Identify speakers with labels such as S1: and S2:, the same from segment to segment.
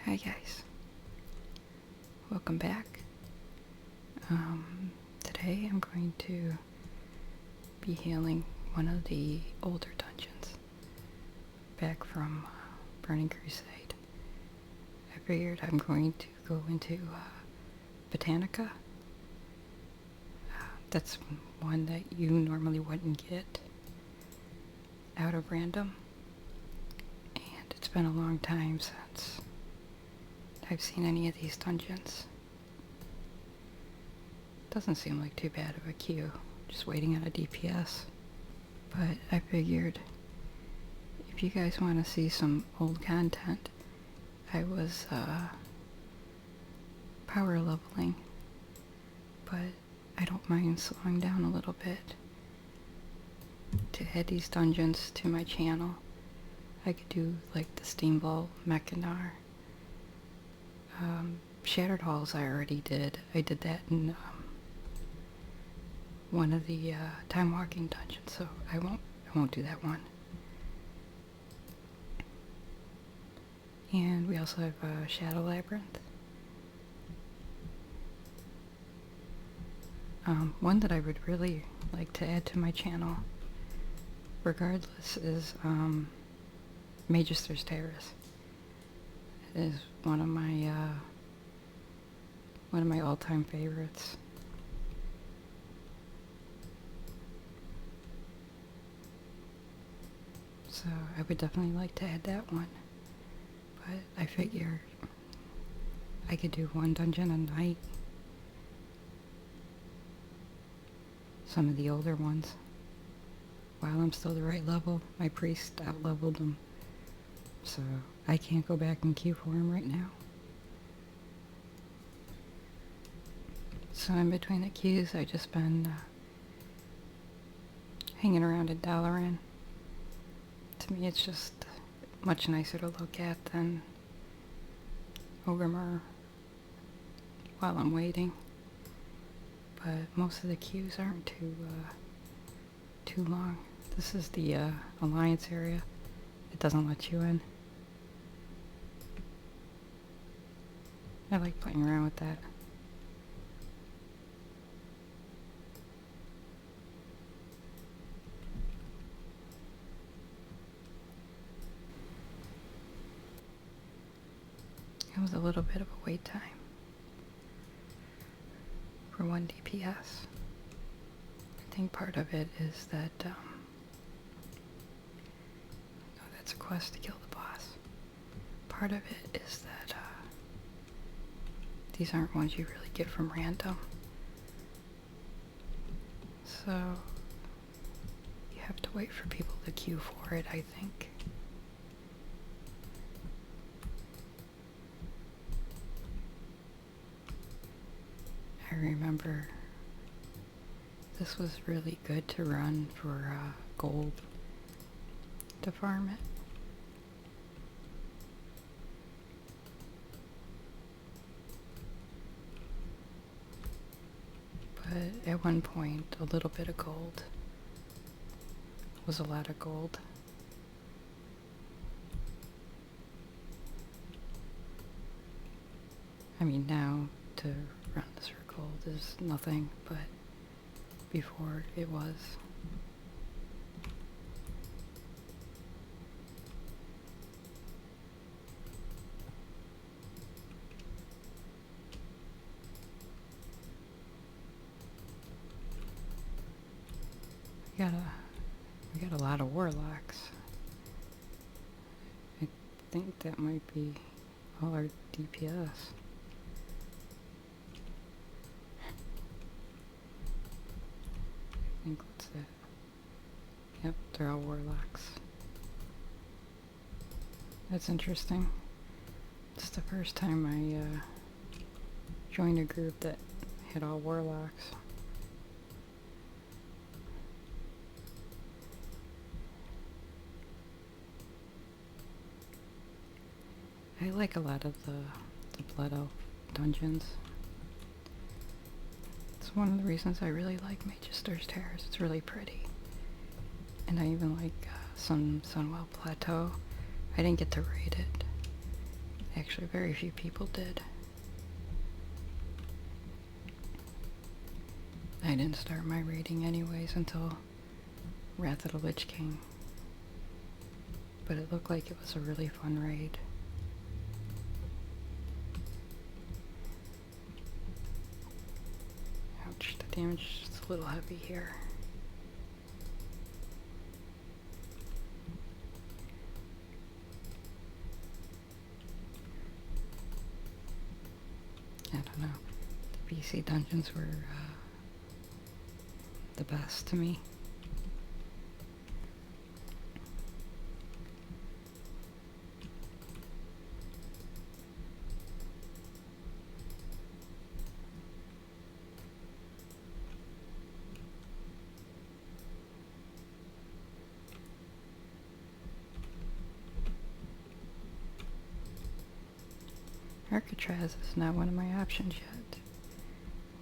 S1: Hi guys, welcome back. Today I'm going to be healing one of the older dungeons back from Burning Crusade. I figured I'm going to go into Botanica. That's one that you normally wouldn't get out of random, and it's been a long time since I've seen any of these dungeons. Doesn't seem like too bad of a queue, just waiting on a DPS. But I figured if you guys want to see some old content, I was power leveling, but I don't mind slowing down a little bit to add these dungeons to my channel. I could do like the Steam Vault, Mechanar, Shattered Halls I already did. I did that in one of the time walking dungeons, so I won't do that one. And we also have Shadow Labyrinth. One that I would really like to add to my channel, regardless, is Magister's Terrace. It is one of my all-time favorites. So I would definitely like to add that one, but I figure I could do one dungeon a night. Some of the older ones, while I'm still the right level. My priest out-leveled them, so I can't go back and queue for him right now. So in between the queues, I've just been hanging around in Dalaran. To me, it's just much nicer to look at than Ogrimmar while I'm waiting. But most of the queues aren't too long. This is the Alliance area. It doesn't let you in. I like playing around with that. It was a little bit of a wait time for one DPS. I think part of it is that, oh, that's a quest to kill the boss. Part of it is that these aren't ones you really get from random. So you have to wait for people to queue for it, I think. I remember this was really good to run for gold to farm it. But at one point, a little bit of gold was a lot of gold. I mean, now to run this for gold is nothing, but before it was. We got a lot of warlocks. I think that might be all our DPS. I think what's that? Yep, they're all warlocks. That's interesting. It's the first time I joined a group that had all warlocks. I like a lot of the Blood Elf dungeons. It's one of the reasons I really like Magister's Terrace. It's really pretty. And I even like Sunwell Plateau. I didn't get to raid it. Actually, very few people did. I didn't start my raiding anyways until Wrath of the Lich King. But it looked like it was a really fun raid. Ouch, the damage is a little heavy here. I don't know. The BC dungeons were the best to me. Alcatraz is not one of my options yet.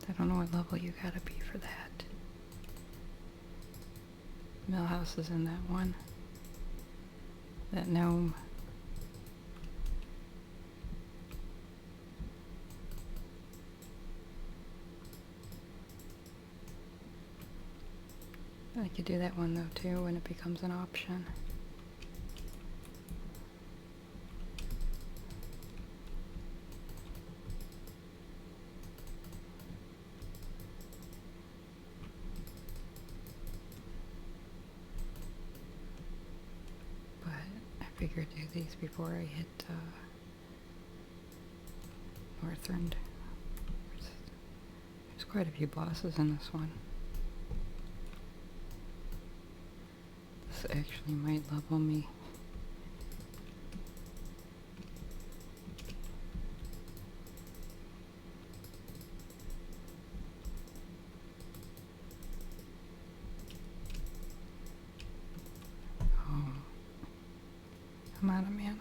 S1: I don't know what level you gotta be for that. Millhouse is in that one. That gnome. I could do that one though too when it becomes an option. I figured do these before I hit Northrend. There's quite a few bosses in this one. This actually might level me. I'm out of mana.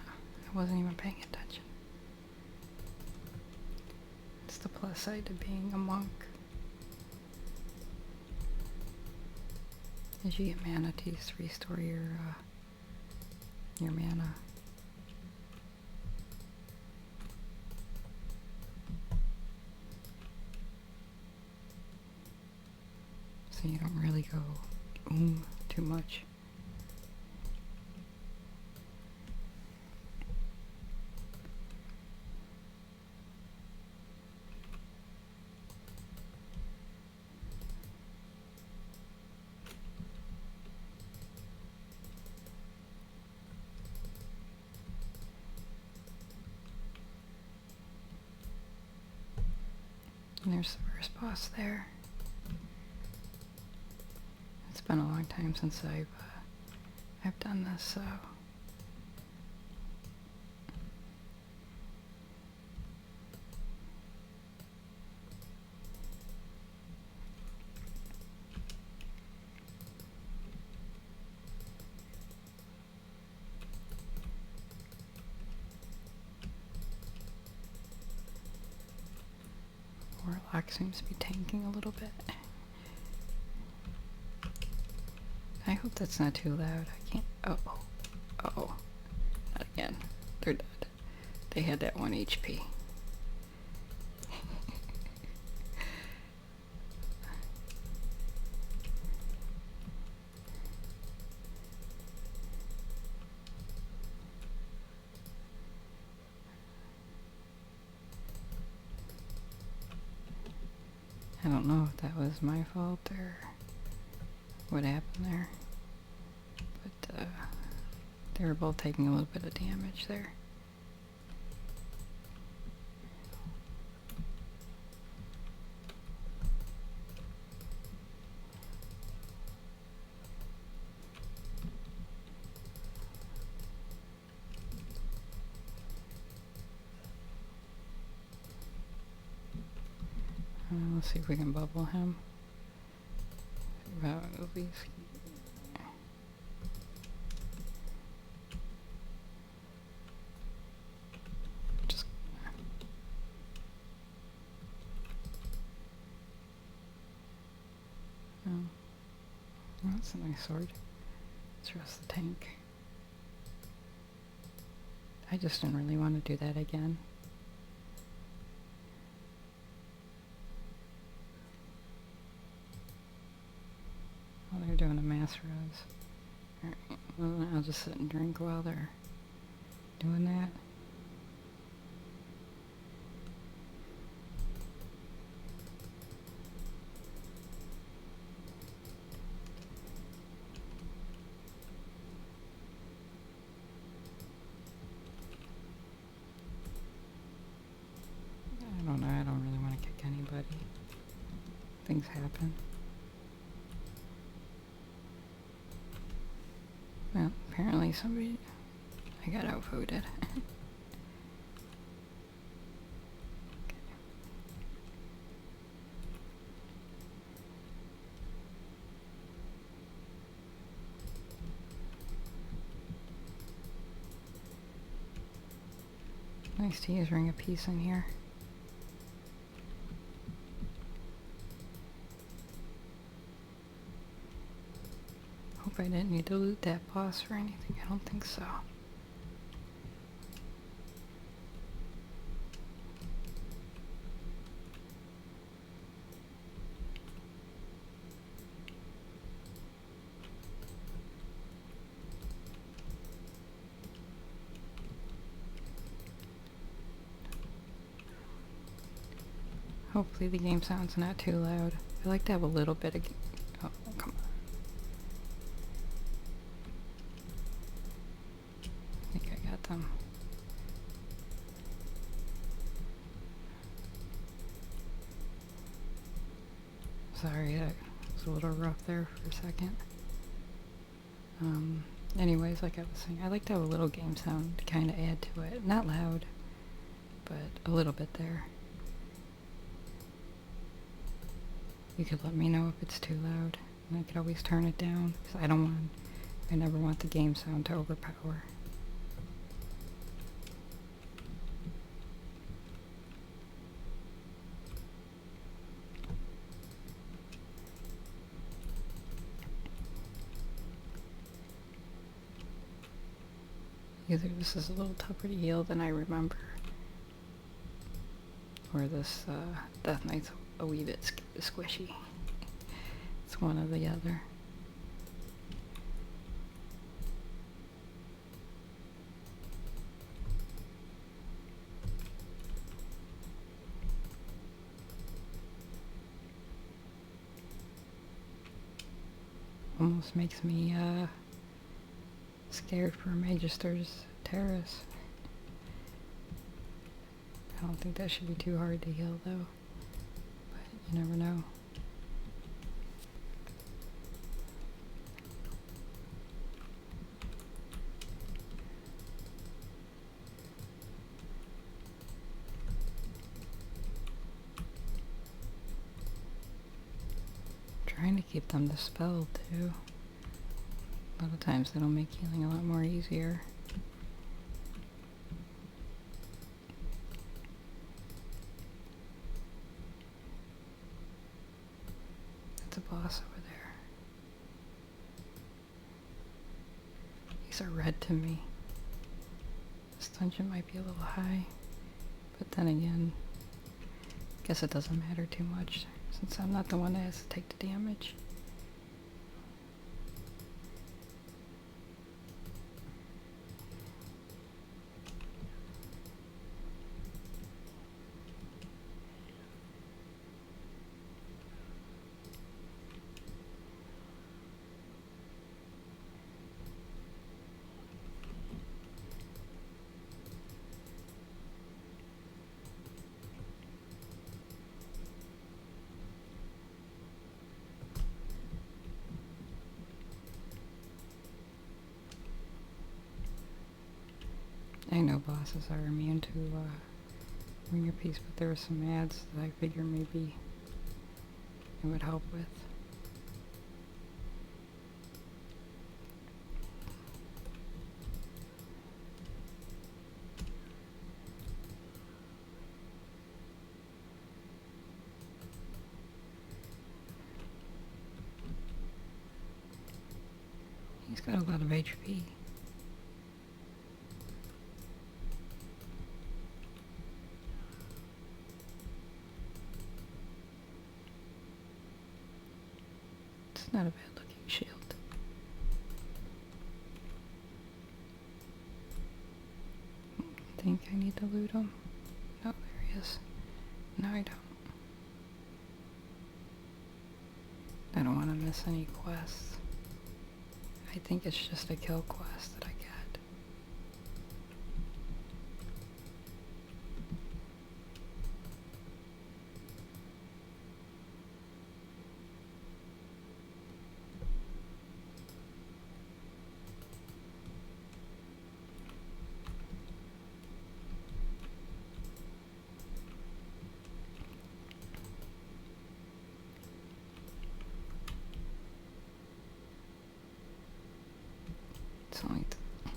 S1: I wasn't even paying attention. It's the plus side to being a monk. As you get mana to restore your mana. So you don't really go too much. And there's the first boss there. It's been a long time since I've done this, so Warlock seems to be tanking a little bit. I hope that's not too loud. I can't. Oh, not again. They're dead. They had that 1 HP. I don't know if that was my fault or what happened there, but they were both taking a little bit of damage there. Let's see if we can bubble him. About at least. Just. Oh. That's a nice sword. Let's rest the tank. I just didn't really want to do that again. Oh, they're doing a mass res. Alright, well, I'll just sit and drink while they're doing that. I don't know, I don't really want to kick anybody. Things happen. Well, apparently somebody... I got outvoted. Nice to use Ring of Peace in here. Hope I didn't need to loot that boss for anything. I don't think so. Hopefully the game sound's not too loud. I like to have a little bit of... Oh, come on. I think I got them. Sorry, that was a little rough there for a second. Anyways, like I was saying, I like to have a little game sound to kind of add to it. Not loud, but a little bit there. You could let me know if it's too loud, and I could always turn it down, because I never want the game sound to overpower. Either this is a little tougher to heal than I remember, or this Death Knight's a wee bit squishy. It's one or the other. Almost makes me scared for Magister's Terrace. I don't think that should be too hard to heal though, but you never know. Trying to keep them dispelled too. A lot of times that'll make healing a lot more easier. That's a boss over there. These are red to me. This dungeon might be a little high, but then again, I guess it doesn't matter too much since I'm not the one that has to take the damage. I know bosses are immune to Ring of Peace, but there were some ads that I figure maybe it would help with. He's got a lot of HP. Not a bad looking shield. I think I need to loot him. No, there he is. No, I don't. I don't want to miss any quests. I think it's just a kill quest that I get.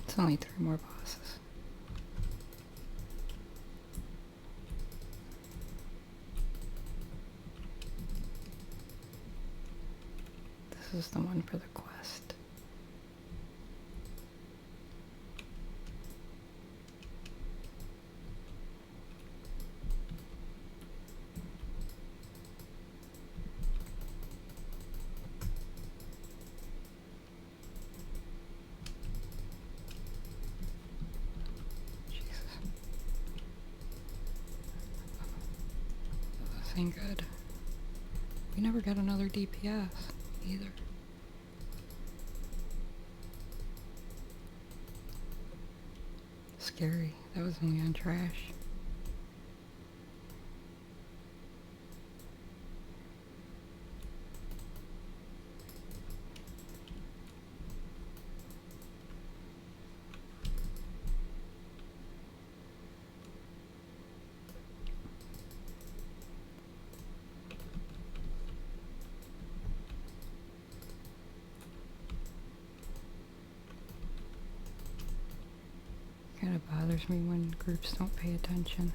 S1: It's only 3 more bosses. This is the one for the quest. Ain't good. We never got another DPS either. Scary. That was only on trash. Kinda bothers me when groups don't pay attention.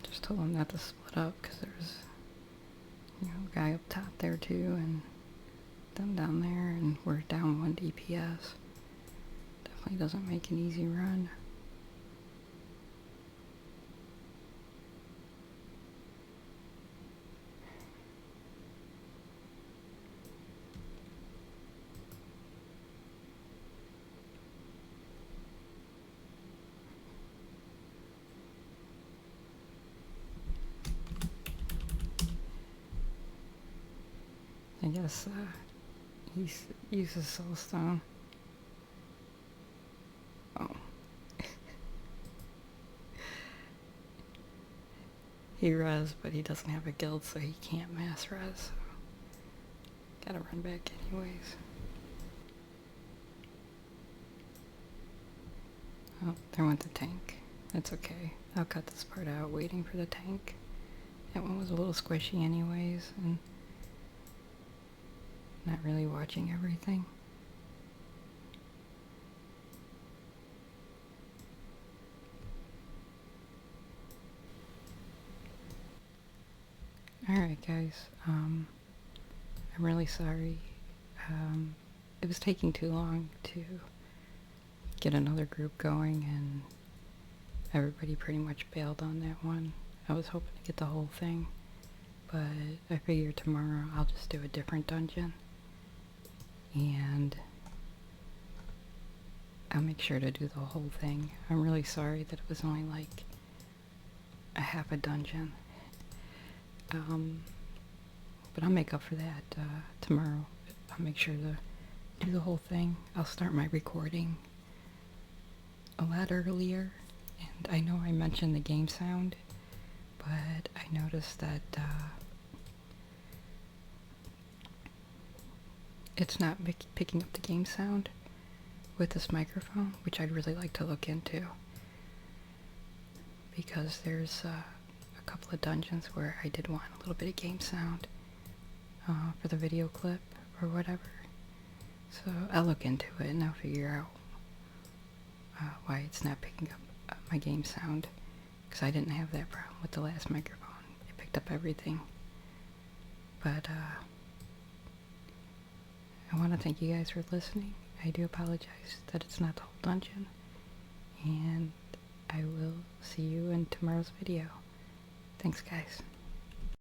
S1: Just told them not to split up because there's, a guy up top there too, and them down there, and we're down 1 DPS. Definitely doesn't make an easy run. I guess he uses soulstone. Oh. He res, but he doesn't have a guild, so he can't mass res. So gotta run back anyways. Oh, there went the tank. That's okay. I'll cut this part out waiting for the tank. That one was a little squishy anyways, and not really watching everything. Alright guys, I'm really sorry. It was taking too long to get another group going, and everybody pretty much bailed on that one. I was hoping to get the whole thing, but I figured tomorrow I'll just do a different dungeon, and I'll make sure to do the whole thing. I'm really sorry that it was only like a half a dungeon. But I'll make up for that tomorrow. I'll make sure to do the whole thing, I'll start my recording a lot earlier. And I know I mentioned the game sound, but I noticed that it's not picking up the game sound with this microphone, which I'd really like to look into, because there's a couple of dungeons where I did want a little bit of game sound for the video clip or whatever. So I'll look into it and I'll figure out why it's not picking up my game sound, because I didn't have that problem with the last microphone. It picked up everything. But I want to thank you guys for listening. I do apologize that it's not the whole dungeon, and I will see you in tomorrow's video. Thanks, guys.